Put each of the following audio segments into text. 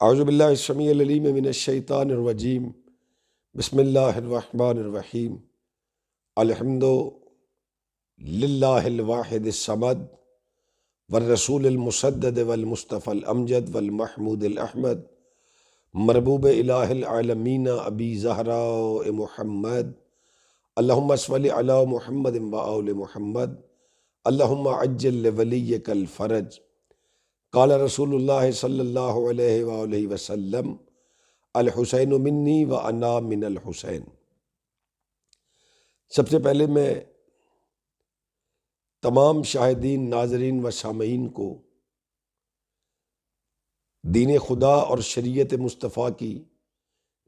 اعوذ باللہ السمیع العلیم من الشیطان الرجیم بسم اللہ الرحمن الرحیم الحمد للہ الواحد الصمد والرسول المسدد والمصطفى الامجد والمحمود الاحمد مربوب الہ العالمین ابی زہراء محمد اللہم صل علی محمد وآل محمد اللہم عجل لولیک الفرج۔ قال رسول اللہ صلی اللہ علیہ وآلہ وسلم الحسین منی وانا من الحسین۔ سب سے پہلے میں تمام شاہدین، ناظرین و سامعین کو دین خدا اور شریعت مصطفیٰ کی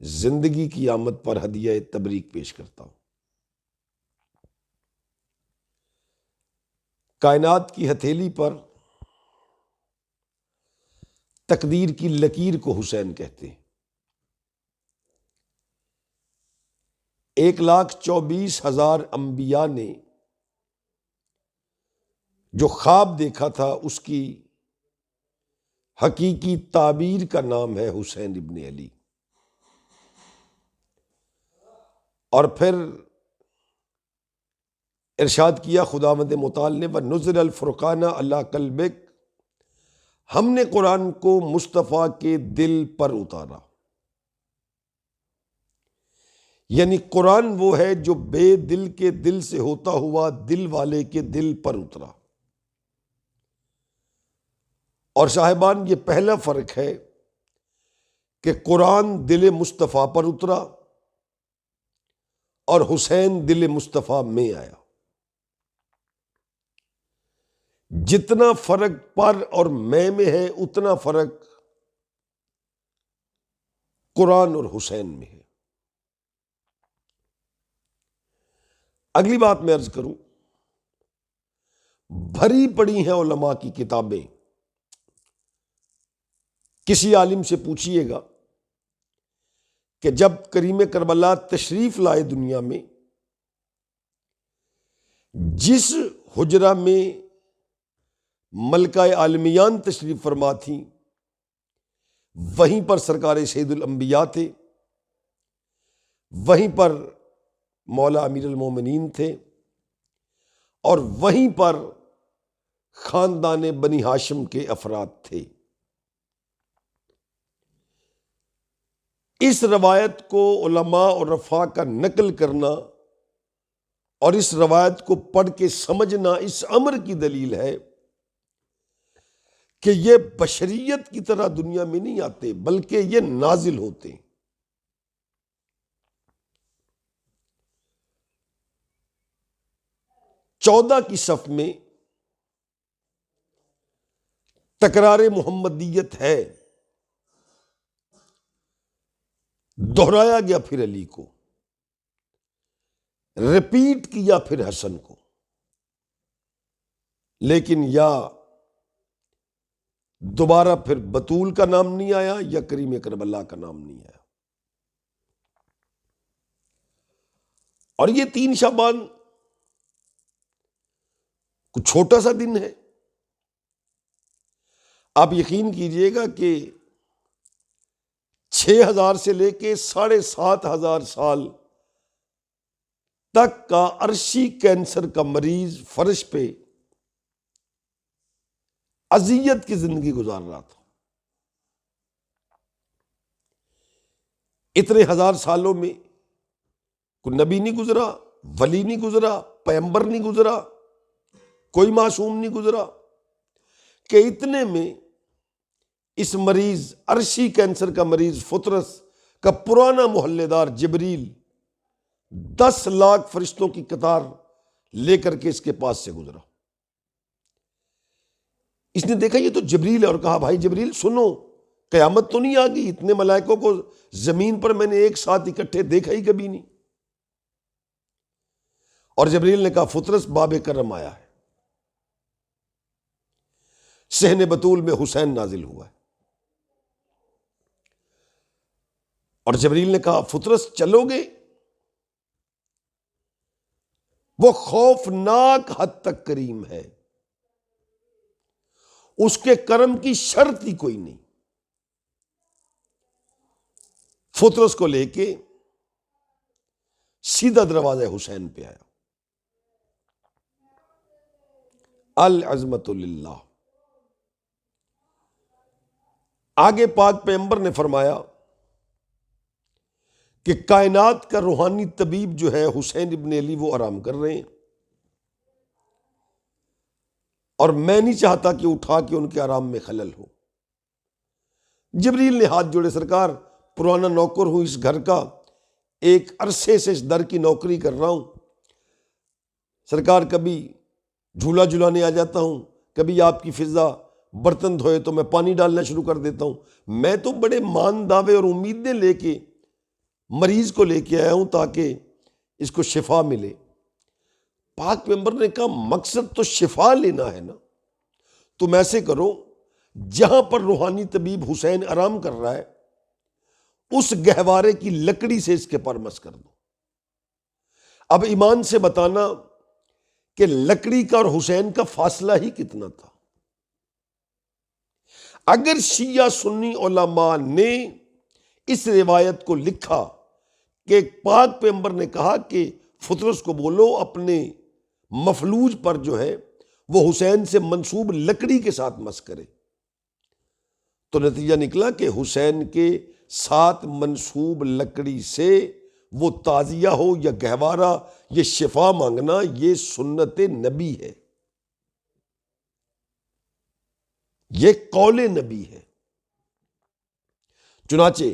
زندگی کی آمد پر ہدیہ تبریک پیش کرتا ہوں۔ کائنات کی ہتھیلی پر تقدیر کی لکیر کو حسین کہتے ہیں۔ 1,24,000 انبیاء نے جو خواب دیکھا تھا اس کی حقیقی تعبیر کا نام ہے حسین ابن علی۔ اور پھر ارشاد کیا خداوند متعال نے وَنُزِّلَ الْفُرْقَانَ عَلَىٰ قَلْبِكَ، ہم نے قرآن کو مصطفیٰ کے دل پر اتارا۔ یعنی قرآن وہ ہے جو بے دل کے دل سے ہوتا ہوا دل والے کے دل پر اترا۔ اور صاحبان، یہ پہلا فرق ہے کہ قرآن دل مصطفیٰ پر اترا اور حسین دل مصطفیٰ میں آیا۔ جتنا فرق پر اور میں ہے اتنا فرق قرآن اور حسین میں ہے۔ اگلی بات میں عرض کروں، بھری پڑی ہیں علماء کی کتابیں۔ کسی عالم سے پوچھئے گا کہ جب کریم کربلا تشریف لائے دنیا میں، جس حجرہ میں ملکہ عالمیان تشریف فرما تھیں، وہیں پر سرکار سید الانبیاء تھے، وہیں پر مولا امیر المومنین تھے، اور وہیں پر خاندان بنی ہاشم کے افراد تھے۔ اس روایت کو علماء اور رفاع کا نقل کرنا اور اس روایت کو پڑھ کے سمجھنا اس امر کی دلیل ہے کہ یہ بشریت کی طرح دنیا میں نہیں آتے، بلکہ یہ نازل ہوتے ہیں۔ چودہ کی صف میں تکرار محمدیت ہے، دہرایا گیا پھر علی کو، ریپیٹ کیا پھر حسن کو، لیکن یا دوبارہ پھر بطول کا نام نہیں آیا یا کریم کربلا کا نام نہیں آیا۔ اور یہ 3 شعبان کچھ چھوٹا سا دن ہے۔ آپ یقین کیجئے گا کہ 6,000 سے لے کے 7,500 سال تک کا عرشی کینسر کا مریض فرش پہ اذیت کی زندگی گزار رہا تھا۔ اتنے 1000 سالوں میں کوئی نبی نہیں گزرا، ولی نہیں گزرا، پیغمبر نہیں گزرا، کوئی معصوم نہیں گزرا کہ اتنے میں اس مریض، عرشی کینسر کا مریض فطرس کا پرانا محلے دار جبریل 10 لاکھ فرشتوں کی قطار لے کر کے اس کے پاس سے گزرا۔ اس نے دیکھا یہ تو جبریل ہے، اور کہا بھائی جبریل سنو، قیامت تو نہیں آ گئی؟ اتنے ملائکوں کو زمین پر میں نے ایک ساتھ اکٹھے دیکھا ہی کبھی نہیں۔ اور جبریل نے کہا فطرس باب کرم آیا ہے، صحن بطول میں حسین نازل ہوا ہے۔ اور جبریل نے کہا فطرس چلو گے؟ وہ خوفناک حد تک کریم ہے، اس کے کرم کی شرط ہی کوئی نہیں۔ فطرس کو لے کے سیدھا دروازہ حسین پہ آیا. العظمت للہ. آگے پاک پیغمبر نے فرمایا کہ کائنات کا روحانی طبیب جو ہے حسین ابن علی وہ آرام کر رہے ہیں، اور میں نہیں چاہتا کہ اٹھا کے ان کے آرام میں خلل ہو. جبریل نے ہاتھ جوڑے، سرکار پرانا نوکر ہوں اس گھر کا، ایک عرصے سے اس در کی نوکری کر رہا ہوں، سرکار کبھی جھولا جھلانے آ جاتا ہوں، کبھی آپ کی فضا برتن دھوئے تو میں پانی ڈالنا شروع کر دیتا ہوں، میں تو بڑے مان دعوے اور امیدیں لے کے مریض کو لے کے آیا ہوں تاکہ اس کو شفا ملے. پاک پیغمبر نے کہا مقصد تو شفا لینا ہے نا، تم ایسے کرو جہاں پر روحانی طبیب حسین آرام کر رہا ہے اس گہوارے کی لکڑی سے اس کے پر مس کر دو. اب ایمان سے بتانا کہ لکڑی کا اور حسین کا فاصلہ ہی کتنا تھا. اگر شیعہ سنی علماء نے اس روایت کو لکھا کہ پاک پیغمبر نے کہا کہ فطرس کو بولو اپنے مفلوج پر جو ہے وہ حسین سے منسوب لکڑی کے ساتھ مس کرے، تو نتیجہ نکلا کہ حسین کے ساتھ منسوب لکڑی سے وہ تعزیہ ہو یا گہوارہ، یہ شفا مانگنا، یہ سنت نبی ہے، یہ قول نبی ہے. چنانچہ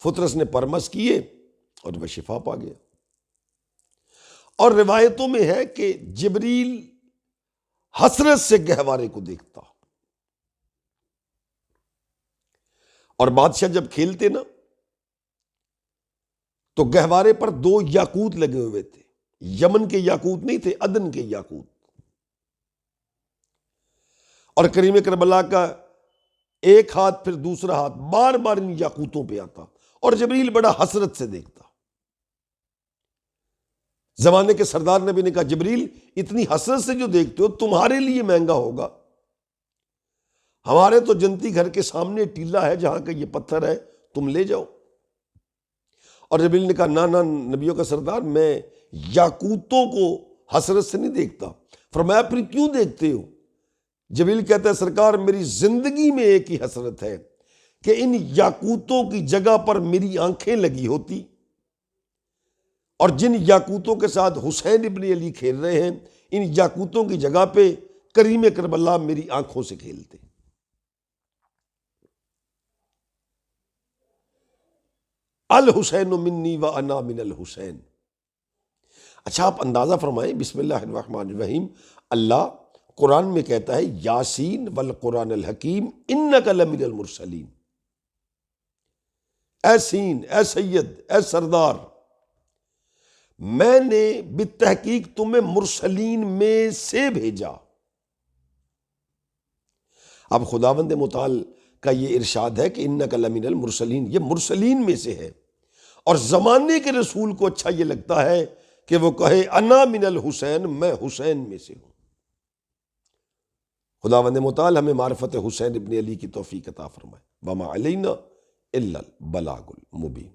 فطرس نے پرمس کیے اور وہ شفا پا گیا. اور روایتوں میں ہے کہ جبریل حسرت سے گہوارے کو دیکھتا، اور بادشاہ جب کھیلتے نا تو گہوارے پر 2 یاقوت لگے ہوئے تھے. یمن کے یاقوت نہیں تھے، عدن کے یاقوت. اور کریم کربلا کا ایک ہاتھ پھر دوسرا ہاتھ بار بار ان یاقوتوں پہ آتا، اور جبریل بڑا حسرت سے دیکھتا. زمانے کے سردار نبی نے کہا جبریل اتنی حسرت سے جو دیکھتے ہو تمہارے لیے مہنگا ہوگا، ہمارے تو جنتی گھر کے سامنے ٹیلا ہے جہاں کا یہ پتھر ہے، تم لے جاؤ. اور جبریل نے کہا نہ نبیوں کا سردار، میں یاقوتوں کو حسرت سے نہیں دیکھتا. فرمایا پھر کیوں دیکھتے ہو؟ جبریل کہتا ہے سرکار میری زندگی میں ایک ہی حسرت ہے کہ ان یاقوتوں کی جگہ پر میری آنکھیں لگی ہوتی، اور جن یاقوتوں کے ساتھ حسین ابن علی کھیل رہے ہیں ان یاقوتوں کی جگہ پہ کریم کربلا میری آنکھوں سے کھیلتے. الحسین منی وانا من الحسین. اچھا آپ اندازہ فرمائیں، بسم اللہ الرحمن الرحیم، اللہ قرآن میں کہتا ہے یاسین والقرآن الحکیم انک لمن المرسلین. اے سین، اے سید، اے سردار، میں نے بالتحقیق تمہیں مرسلین میں سے بھیجا. اب خداوند متعال کا یہ ارشاد ہے کہ انک لمن المرسلین، یہ مرسلین میں سے ہے. اور زمانے کے رسول کو اچھا یہ لگتا ہے کہ وہ کہے انا من الحسین، میں حسین میں سے ہوں. خداوند متعال ہمیں معرفت حسین ابن علی کی توفیق عطا فرمائے. وما علینا الا البلاغ المبین.